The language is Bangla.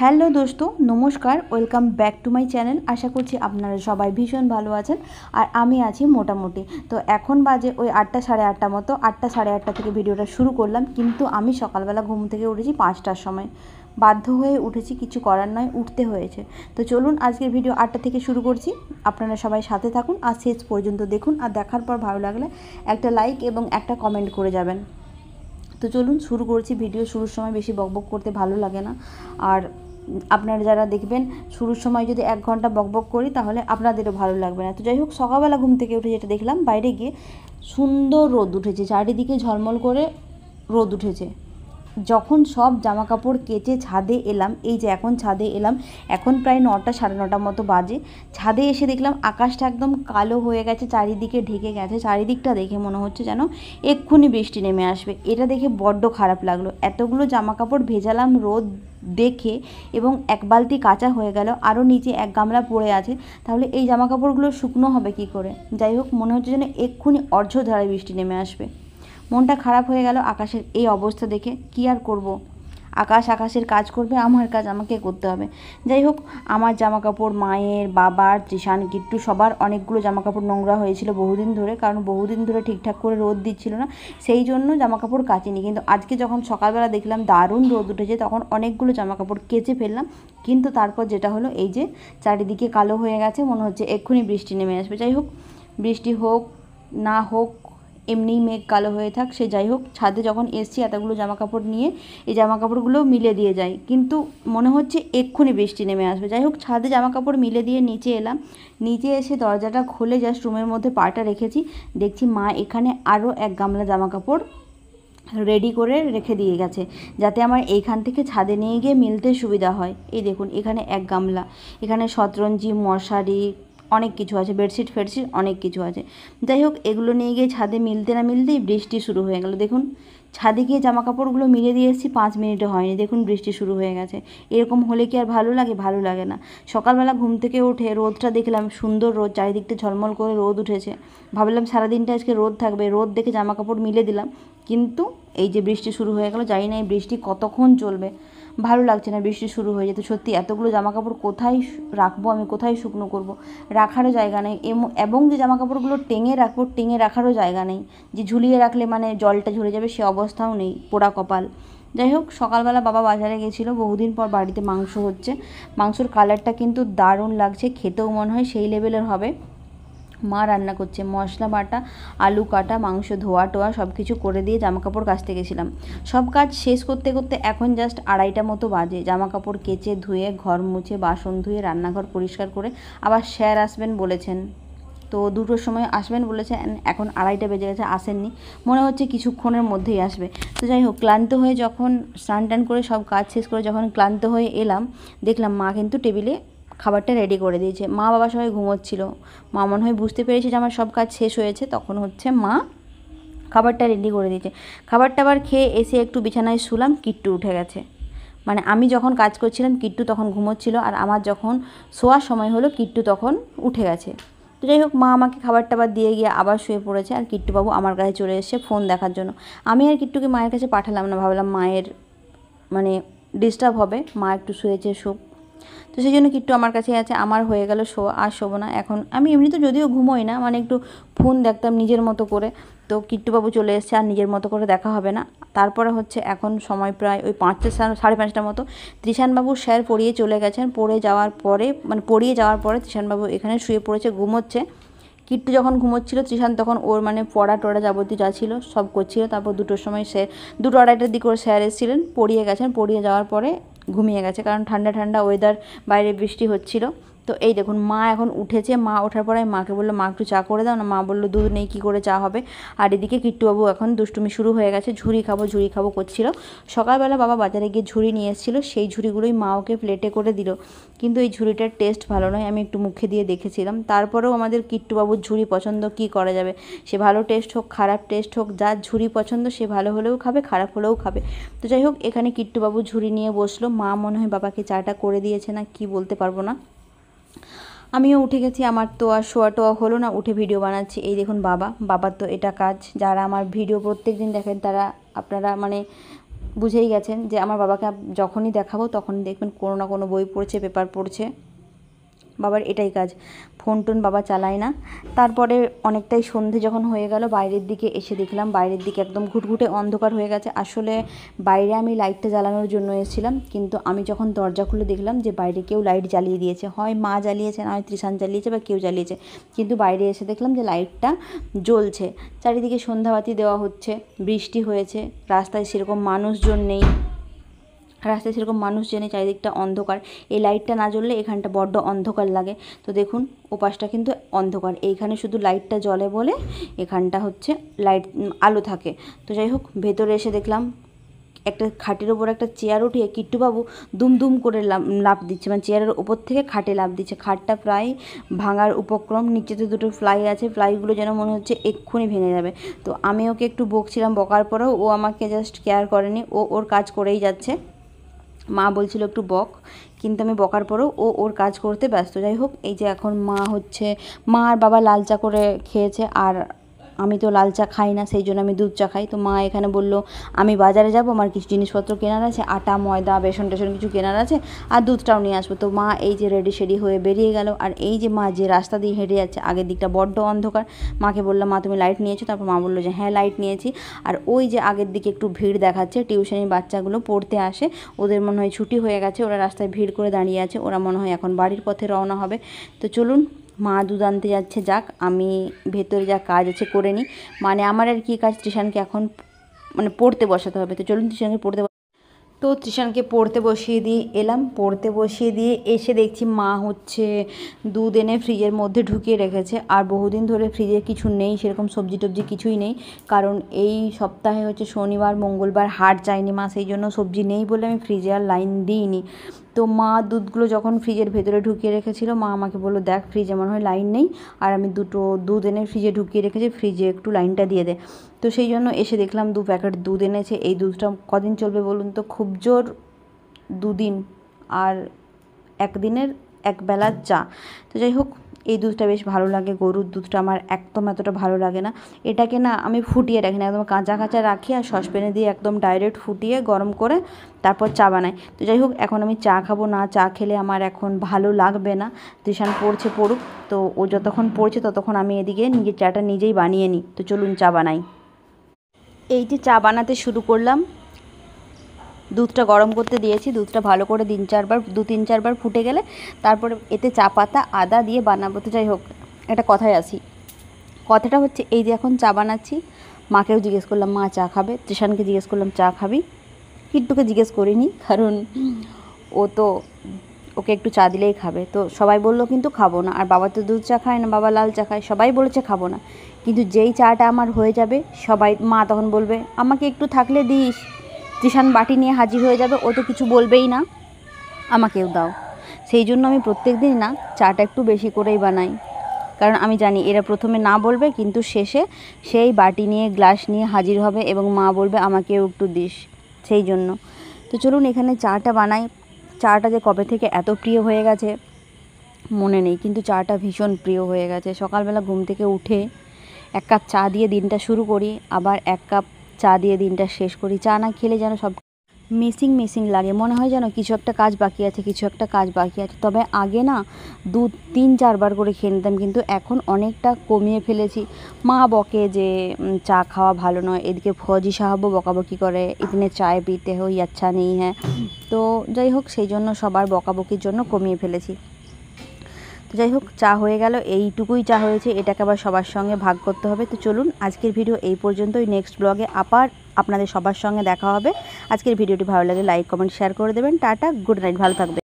হ্যালো দোস্ত, নমস্কার, welcome back to my channel. আশা করছি আপনারা সবাই ভীষণ ভালো আছেন আর আমি আছি মোটামুটি। তো এখন বাজে ওই 8টা সাড়ে 8টা মতো। 8টা সাড়ে 8টা থেকে ভিডিওটা শুরু করলাম, কিন্তু আমি সকালবেলা ঘুম থেকে উঠেছি 5টার সময়। বাধ্য হয়ে উঠেছি, কিছু করার নয়, উঠতে হয়েছে। তো চলুন আজকের ভিডিও 8টা থেকে শুরু করছি। আপনারা সবাই সাথে থাকুন আর শেষ পর্যন্ত দেখুন, আর দেখার পর ভালো লাগলে একটা লাইক এবং একটা কমেন্ট করে যাবেন। তো চলুন শুরু করছি। ভিডিও শুরুর সময় বেশি বকবক করতে ভালো লাগে না, আর আপনারা যারা দেখবেন শুরুর সময় যদি 1 ঘন্টা বকবক করি তাহলে আপনাদেরও ভালো লাগবে না। তো যাই হোক, সকালবেলা ঘুম থেকে উঠে যেটা দেখলাম, বাইরে গিয়ে সুন্দর রোদ উঠেছে, চারিদিকে ঝলমল করে রোদ উঠেছে। যখন সব জামা কাপড় কেচে ছাদে এলাম, এই যে এখন ছাদে এলাম, এখন প্রায় 9টা সাড়ে 9টা মতো বাজে। ছাদে এসে দেখলাম আকাশটা একদম কালো হয়ে গেছে, চারিদিকে ঢেকে গেছে। চারিদিকটা দেখে মনে হচ্ছে যেন এক্ষুনি বৃষ্টি নেমে আসবে। এটা দেখে বড্ড খারাপ লাগলো। এতগুলো জামা কাপড় ভেজালাম রোদ দেখে, এবং 1 বালতি কাঁচা হয়ে গেল, আরও নিচে 1 গামলা পড়ে আছে। তাহলে এই জামা কাপড়গুলো শুকনো হবে কি করে? যাই হোক, মনে হচ্ছে যেন এক্ষুনি অর্ধধারায় বৃষ্টি নেমে আসবে। মনটা খারাপ হয়ে গেল আকাশের এই অবস্থা দেখে। কী আর করব, আকাশের কাজ করবে, আমার কাজ আমাকে করতে হবে। যাই হোক, আমার জামাকাপড়, মায়ের, বাবার, তৃষান, কিট্টু সবার অনেকগুলো জামাকাপড় নোংরা হয়েছিল বহুদিন ধরে, কারণ বহুদিন ধরে ঠিকঠাক করে রোদ দিচ্ছিল না, সেই জন্য জামাকাপড় কাচিনি। কিন্তু আজকে যখন সকালবেলা দেখলাম দারুণ রোদ উঠেছে, তখন অনেকগুলো জামাকাপড় কেচে ফেললাম। কিন্তু তারপর যেটা হলো, এই যে চারিদিকে কালো হয়ে গেছে, মনে হচ্ছে এক্ষুনি বৃষ্টি নেমে আসবে। যাই হোক, বৃষ্টি হোক না হোক, এমনিই মেঘ কালো হয়ে থাক, সে যাই হোক, ছাদে যখন এসছি এতগুলো জামাকাপড় নিয়ে, এই জামাকাপড়গুলো মিলে দিয়ে যাই, কিন্তু মনে হচ্ছে এক্ষুনি বৃষ্টি নেমে আসবে। যাই হোক, ছাদে জামাকাপড় মিলে দিয়ে নিচে এলাম। নিচে এসে দরজাটা খুলে জাস্ট রুমের মধ্যে পাটা রেখেছি, দেখছি মা এখানে আরও 1 গামলা জামাকাপড় রেডি করে রেখে দিয়ে গেছে, যাতে আমার এইখান থেকে ছাদে নিয়ে গিয়ে মিলতে সুবিধা হয়। এই দেখুন, এখানে 1 গামলা, এখানে শতরঞ্জি, মশারি, অনেক কিছু আছে, বেডশিট ফেডশিট অনেক কিছু আছে। যাই হোক, এগুলো নিয়ে গিয়ে ছাদে মিলতে না মিলতেই বৃষ্টি শুরু হয়ে গেল। দেখুন, ছাদে গিয়ে জামা কাপড়গুলো মিলে দিয়ে এসেছি, 5 মিনিটও হয়নি, দেখুন বৃষ্টি শুরু হয়ে গেছে। এরকম হলে কি আর ভালো লাগে? ভালো লাগে না। সকালবেলা ঘুম থেকে উঠে রোদটা দেখলাম, সুন্দর রোদ, চারিদিকটা ঝলমল করে রোদ উঠেছে। ভাবলাম সারাদিনটা আজকে রোদ থাকবে, রোদ দেখে জামা কাপড় মিলে দিলাম, কিন্তু এই যে বৃষ্টি শুরু হয়ে গেল। জানি না এই বৃষ্টি কতক্ষণ চলবে, ভালো লাগছে না বৃষ্টি শুরু হয়ে যেতে। সত্যি এতগুলো জামাকাপড় কোথায় রাখবো আমি, কোথায় শুকনো করব? রাখারও জায়গা নেই, এবং যে জামাকাপড়গুলো টেঙে রাখবো, টেঙে রাখারও জায়গা নেই, যে ঝুলিয়ে রাখলে মানে জলটা ঝরে যাবে সে অবস্থাও নেই, পোড়া কপাল। যাই হোক, সকালবেলা বাবা বাজারে গেছিলো, বহুদিন পর বাড়িতে মাংস হচ্ছে। মাংসর কালারটা কিন্তু দারুণ লাগছে, খেতেও মনে হয় সেই লেভেলের হবে। মা রান্না করছে, মশলা বাটা, আলু কাটা, মাংস ধোয়া টোয়া সব কিছু করে দিয়ে জামাকাপড় কাচতে গেছিলাম। সব কাজ শেষ করতে করতে এখন জাস্ট 2:30টা মতো বাজে। জামাকাপড় কেচে ধুয়ে, ঘর মুছে, বাসন ধুয়ে, রান্নাঘর পরিষ্কার করে, আবার স্যার আসবেন বলেছেন, তো 2টোর সময় আসবেন বলেছেন। এখন 2:30টা বেজে গেছে, আসেননি, মনে হচ্ছে কিছুক্ষণের মধ্যেই আসবে। তো যাই হোক, ক্লান্ত হয়ে যখন স্নান টান করে সব কাজ শেষ করে যখন ক্লান্ত হয়ে এলাম, দেখলাম মা কিন্তু টেবিলে খাবারটা রেডি করে দিয়েছে। মা বাবা সবাই ঘুমোচ্ছিল। মা মনে হয় বুঝতে পেরেছে যে আমার সব কাজ শেষ হয়েছে, তখন হচ্ছে মা খাবারটা রেডি করে দিয়েছে। খাবারটা আবার খেয়ে এসে একটু বিছানায় শুলাম, কিট্টু উঠে গেছে। মানে আমি যখন কাজ করছিলাম কিট্টু তখন ঘুমোচ্ছিল, আর আমার যখন শোয়ার সময় হলো কিট্টু তখন উঠে গেছে। তো যাই হোক, মা আমাকে খাবার টাবার দিয়ে গিয়ে আবার শুয়ে পড়েছে, আর কিট্টুবাবু আমার কাছে চলে এসেছে ফোন দেখার জন্য। আমি আর কিট্টুকে মায়ের কাছে পাঠালাম না, ভাবলাম মায়ের মানে ডিস্টার্ব হবে, মা একটু শুয়েছে, শোক। তো সেই জন্য কিট্টু আমার কাছেই আছে। আমার হয়ে গেল শোয়া, আর শোবো না এখন। আমি এমনি তো যদিও ঘুমোই না, মানে একটু ফোন দেখতাম নিজের মতো করে, তো কিট্টুবাবু চলে এসছে, আর নিজের মতো করে দেখা হবে না। তারপরে হচ্ছে এখন সময় প্রায় ওই 5টা সাড়ে 5টা মতো। তৃষানবাবু স্যার পড়িয়ে চলে গেছেন, পড়িয়ে যাওয়ার পরে তৃষানবাবু এখানে শুয়ে পড়েছে, ঘুমোচ্ছে। কিট্টু যখন ঘুমোচ্ছিল, তৃষান তখন ওর মানে পড়া টড়া যাবতীয় যা ছিল সব করছিল। তারপর 2টোর সময় সে 2টো 2:30টার দিকে ওর স্যার এসেছিলেন, পড়িয়ে গেছেন, পড়িয়ে যাওয়ার পরে ঘুমিয়ে গেছে, কারণ ঠান্ডা ঠান্ডা ওয়েদার, বাইরে বৃষ্টি হচ্ছিল। তো এই দেখুন, মা এখন উঠেছে। মা ওঠার পরে মাকে বললো, মা একটু চা করে দাও না। মা বললো দুধ নেই, কী করে চা হবে। আর এদিকে কিট্টুবাবু এখন দুষ্টুমি শুরু হয়ে গেছে, ঝুড়ি খাবো করছিল। সকালবেলা বাবা বাজারে গিয়ে ঝুড়ি নিয়ে এসেছিলো, সেই ঝুড়িগুলোই মা ওকে প্লেটে করে দিল, কিন্তু এই ঝুড়িটার টেস্ট ভালো নয়। আমি একটু মুখে দিয়ে দেখেছিলাম। তারপরেও আমাদের কিট্টুবাবুর ঝুড়ি পছন্দ, কী করা যাবে। সে ভালো টেস্ট হোক খারাপ টেস্ট হোক, যার ঝুড়ি পছন্দ সে ভালো হলেও খাবে, খারাপ হলেও খাবে। তো যাই হোক, এখানে কিট্টুবাবু ঝুড়ি নিয়ে বসলো। মা মনে হয় বাবাকে চাটা করে দিয়েছে না কি, বলতে পারবো না। আমিও উঠে গেছি, আমার তো আর শোয়া টোয়া হলো না, উঠে ভিডিও বানাচ্ছি। এই দেখুন বাবার তো এটা কাজ। যারা আমার ভিডিও প্রত্যেক দিন দেখেন তারা আপনারা মানে বুঝেই গেছেন যে আমার বাবাকে যখনই দেখাবো তখনই দেখবেন কোনো না কোনো বই পড়ছে, পেপার পড়ছে। বাবার এটাই কাজ, ফোন টোন বাবা চালায় না। তারপরে অনেকটাই সন্ধে যখন হয়ে গেল, বাইরের দিকে এসে দেখলাম বাইরের দিকে একদম ঘুটঘুটে অন্ধকার হয়ে গেছে। আসলে বাইরে আমি লাইটটা জ্বালানোর জন্য এসেছিলাম, কিন্তু আমি যখন দরজা খুলে দেখলাম যে বাইরে কেউ লাইট জ্বালিয়ে দিয়েছে, হয় মা জ্বালিয়েছে, না হয় তৃষান জ্বালিয়েছে, বা কেউ জ্বালিয়েছে। কিন্তু বাইরে এসে দেখলাম যে লাইটটা জ্বলছে, চারিদিকে সন্ধ্যাবাতি দেওয়া হচ্ছে, বৃষ্টি হয়েছে, রাস্তায় সেরকম মানুষজন নেই, চারিদিকটা অন্ধকার। এই লাইটটা না জ্বললে এখানটা বড্ড অন্ধকার লাগে। তো দেখুন ওপাশটা কিন্তু অন্ধকার, এইখানে শুধু লাইটটা জ্বলে বলে এখানটা হচ্ছে লাইট আলো থাকে। তো যাই হোক, ভেতরে এসে দেখলাম একটা খাটের ওপর একটা চেয়ার উঠিয়ে কিট্টুবাবু দুম দুম করে লাফ দিচ্ছে, মানে চেয়ারের ওপর থেকে খাটে লাফ দিচ্ছে। খাটটা প্রায় ভাঙার উপক্রম, নিচেতে দুটো ফ্লাই আছে, ফ্লাইগুলো যেন মনে হচ্ছে এক্ষুনি ভেঙে যাবে। তো আমি ওকে একটু বকছিলাম, বকার পরেও ও আমাকে জাস্ট কেয়ার করেনি, ও ওর কাজ করেই যাচ্ছে। মা বলছিল একটু বক, কিন্তু আমি বকার পরেও ও ওর কাজ করতে ব্যস্ত। যাই হোক, এই যে এখন মা আর বাবা লাল চা করে খেয়েছে, আর আমি তো লাল চা খাই না, সেই জন্য আমি দুধ চা খাই। তো মা এখানে বললো আমি বাজারে যাব, আমার কিছু জিনিসপত্র কেনার আছে, আটা ময়দা বেসন টেসন কিছু কেনার আছে, আর দুধটাও নিয়ে আসবো। তো মা এই যে রেডি সেডি হয়ে বেরিয়ে গেল। আর এই যে মা যে রাস্তা দিয়ে হেঁটে যাচ্ছে, আগের দিকটা বড্ড অন্ধকার। মাকে বললাম মা তুমি লাইট নিয়েছো? তারপর মা বললো যে হ্যাঁ লাইট নিয়েছি। আর ওই যে আগের দিকে একটু ভিড় দেখাচ্ছে, টিউশনের বাচ্চাগুলো পড়তে আসে, ওদের মনে হয় ছুটি হয়ে গেছে, ওরা রাস্তায় ভিড় করে দাঁড়িয়ে আছে, ওরা মনে হয় এখন বাড়ির পথে রওনা হবে। তো চলুন, মা দুধ আনতে যাচ্ছে, যাক, আমি ভেতরে যা কাজ আছে করে নিই। মানে আমার আর কি কাজ, তৃষানকে এখন মানে পড়তে বসাতে হবে। তো চলুন তৃষানকে পড়তে বসিয়ে দিয়ে এলাম। পড়তে বসিয়ে দিয়ে এসে দেখছি মা হচ্ছে দুধ এনে ফ্রিজের মধ্যে ঢুকিয়ে রেখেছে। আর বহুদিন ধরে ফ্রিজে কিছু নেই, সেরকম সবজি টবজি কিছুই নেই, কারণ এই সপ্তাহে হচ্ছে শনিবার মঙ্গলবার হাট যায়নি মা, সেই জন্য সবজি নেই বলে আমি ফ্রিজে আর লাইন দিইনি। তো মা দুধগুলো যখন ফ্রিজের ভেতরে ঢুকিয়ে রেখেছিল, মা আমাকে বললো দেখ ফ্রিজে মনে হয় লাইন নেই, আর আমি দুটো দুধ এনে ফ্রিজে ঢুকিয়ে রেখেছি, ফ্রিজে একটু লাইনটা দিয়ে দে। তো সেই জন্য এসে দেখলাম 2 প্যাকেট দুধ এনেছে। এই দুধটা কদিন চলবে বলুন তো? খুব জোর 2 দিন, আর একদিনের একবেলার চা। তো যাই হোক, এই দুধটা বেশ ভালো লাগে, গরুর দুধটা আমার একদম এতটা ভালো লাগে না। এটাকে না আমি ফুটিয়ে রাখি না, একদম কাঁচা কাঁচা রাখি, আর সসপ্যানে দিয়ে একদম ডাইরেক্ট ফুটিয়ে গরম করে তারপর চা বানাই। তো যাই হোক, এখন আমি চা খাবো না, চা খেলে আমার এখন ভালো লাগবে না। তৃষান পড়ুক, তো ও যতক্ষণ পড়ছে ততক্ষণ আমি এদিকে নিজের চাটা নিজেই বানিয়ে নিই। তো চলুন চা বানাই। এই যে চা বানাতে শুরু করলাম, দুধটা গরম করতে দিয়েছি, দুধটা ভালো করে 2-3 বার ফুটে গেলে তারপরে এতে চা পাতা আদা দিয়ে বানাবো। তো যাই হোক, একটা কথায় আসি, কথাটা হচ্ছে এই যে এখন চা বানাচ্ছি, মাকেও জিজ্ঞেস করলাম মা চা খাবে, তৃষানকে জিজ্ঞেস করলাম চা খাবি, কিট্টুকে জিজ্ঞেস করিনি, কারণ ও তো ওকে একটু চা দিলেই খাবে। তো সবাই বললো কিন্তু খাবো না, আর বাবা তো দুধ চা খায় না, বাবা লাল চা খায়, সবাই বলেছে খাবো না। কিন্তু যেই চাটা আমার হয়ে যাবে, মা তখন বলবে আমাকে একটু থাকলে দিস, তৃষান বাটি নিয়ে হাজির হয়ে যাবে, ও তো কিছু বলবেই না, আমাকেও দাও। সেই জন্য আমি প্রত্যেক দিন না চাটা একটু বেশি করেই বানাই, কারণ আমি জানি এরা প্রথমে না বলবে, কিন্তু শেষে সেই বাটি নিয়ে গ্লাস নিয়ে হাজির হবে এবং মা বলবে আমাকেও একটু দিস, সেই জন্য। তো চলুন এখানে চাটা বানাই। চাটা যে কবে থেকে এত প্রিয় হয়ে গেছে মনে নেই, কিন্তু চাটা ভীষণ প্রিয় হয়ে গেছে। সকালবেলা ঘুম থেকে উঠে 1 কাপ চা দিয়ে দিনটা শুরু করি, আবার 1 কাপ চা দিয়ে দিনটা শেষ করি। চা না খেলে যেন সব মিসিং লাগে, মনে হয় যেন কিছু একটা কাজ বাকি আছে। তবে আগে না 2-3-4 বার করে খেয়ে নিতাম, কিন্তু এখন অনেকটা কমিয়ে ফেলেছি। মা বকে যে চা খাওয়া ভালো নয়, এদিকে ফৌজি সাহেবও বকাবকি করে, ইতনে চায় পিতে হই আচ্ছা নেই হ্যাঁ। তো যাই হোক, সেই জন্য সবার বকাবকির জন্য কমিয়ে ফেলেছি। তো যাই হোক, চা হয়ে গেল, এইটুকুই চা হয়েছে, এটাকে আবার সবার সঙ্গে ভাগ করতে হবে। তো চলুন আজকের ভিডিও এই পর্যন্তই, নেক্সট ব্লগে আবার আপনাদের সবার সঙ্গে দেখা হবে। আজকের ভিডিওটি ভালো লাগে লাইক কমেন্ট শেয়ার করে দেবেন। টাটা, গুড নাইট, ভালো থাকবেন।